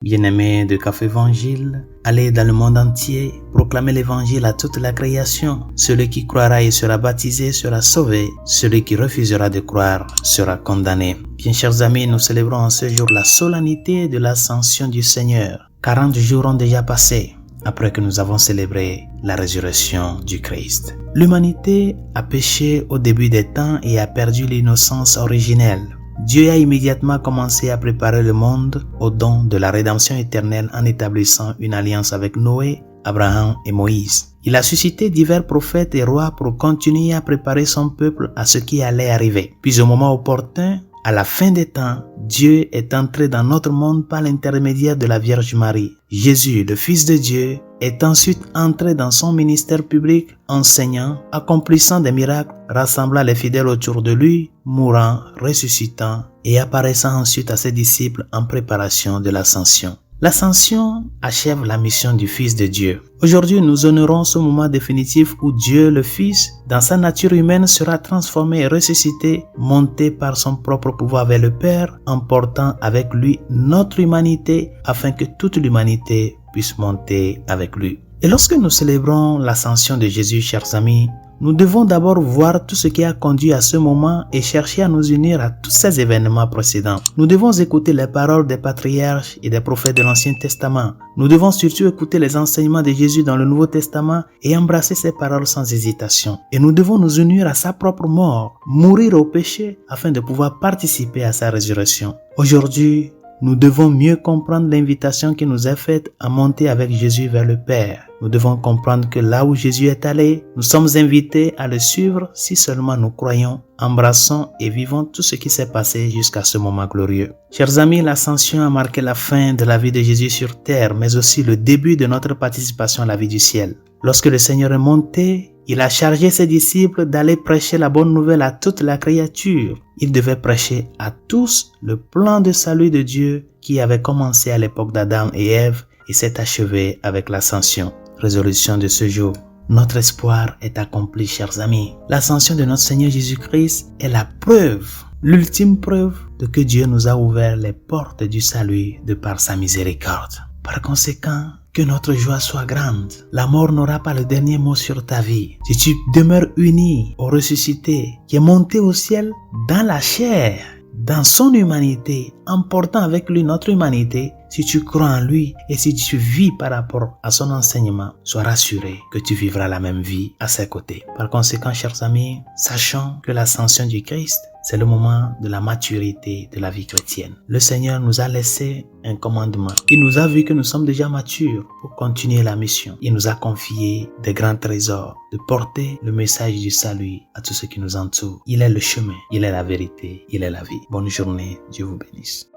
Bien-aimés de Café Évangile, allez dans le monde entier, proclamez l'évangile à toute la création. Celui qui croira et sera baptisé sera sauvé. Celui qui refusera de croire sera condamné. Bien chers amis, nous célébrons en ce jour la solennité de l'ascension du Seigneur. 40 jours ont déjà passé après que nous avons célébré la résurrection du Christ. L'humanité a péché au début des temps et a perdu l'innocence originelle. Dieu a immédiatement commencé à préparer le monde au don de la rédemption éternelle en établissant une alliance avec Noé, Abraham et Moïse. Il a suscité divers prophètes et rois pour continuer à préparer son peuple à ce qui allait arriver. Puis au moment opportun, à la fin des temps, Dieu est entré dans notre monde par l'intermédiaire de la Vierge Marie. Jésus, le Fils de Dieu, est ensuite entré dans son ministère public, enseignant, accomplissant des miracles, rassemblant les fidèles autour de lui, mourant, ressuscitant et apparaissant ensuite à ses disciples en préparation de l'ascension. L'ascension achève la mission du Fils de Dieu. Aujourd'hui, nous honorons ce moment définitif où Dieu, le Fils, dans sa nature humaine, sera transformé et ressuscité, monté par son propre pouvoir vers le Père, emportant avec lui notre humanité, afin que toute l'humanité puisse monter avec lui. Et lorsque nous célébrons l'ascension de Jésus, chers amis, nous devons d'abord voir tout ce qui a conduit à ce moment et chercher à nous unir à tous ces événements précédents. Nous devons écouter les paroles des patriarches et des prophètes de l'Ancien Testament. Nous devons surtout écouter les enseignements de Jésus dans le Nouveau Testament et embrasser ces paroles sans hésitation. Et nous devons nous unir à sa propre mort, mourir au péché afin de pouvoir participer à sa résurrection. Aujourd'hui, nous devons mieux comprendre l'invitation qui nous est faite à monter avec Jésus vers le Père. Nous devons comprendre que là où Jésus est allé, nous sommes invités à le suivre si seulement nous croyons, embrassons et vivons tout ce qui s'est passé jusqu'à ce moment glorieux. Chers amis, l'ascension a marqué la fin de la vie de Jésus sur terre, mais aussi le début de notre participation à la vie du ciel. Lorsque le Seigneur est monté, il a chargé ses disciples d'aller prêcher la bonne nouvelle à toute la créature. Il devait prêcher à tous le plan de salut de Dieu qui avait commencé à l'époque d'Adam et Ève et s'est achevé avec l'ascension. Résolution de ce jour. Notre espoir est accompli, chers amis. L'ascension de notre Seigneur Jésus-Christ est la preuve, l'ultime preuve de que Dieu nous a ouvert les portes du salut de par sa miséricorde. Par conséquent, que notre joie soit grande. La mort n'aura pas le dernier mot sur ta vie. Si tu demeures uni au ressuscité, qui est monté au ciel dans la chair, dans son humanité, emportant avec lui notre humanité, si tu crois en lui et si tu vis par rapport à son enseignement, sois rassuré que tu vivras la même vie à ses côtés. Par conséquent, chers amis, sachons que l'ascension du Christ, c'est le moment de la maturité de la vie chrétienne. Le Seigneur nous a laissé un commandement. Il nous a vu que nous sommes déjà matures pour continuer la mission. Il nous a confié des grands trésors, de porter le message du salut à tous ceux qui nous entourent. Il est le chemin, il est la vérité, il est la vie. Bonne journée, Dieu vous bénisse.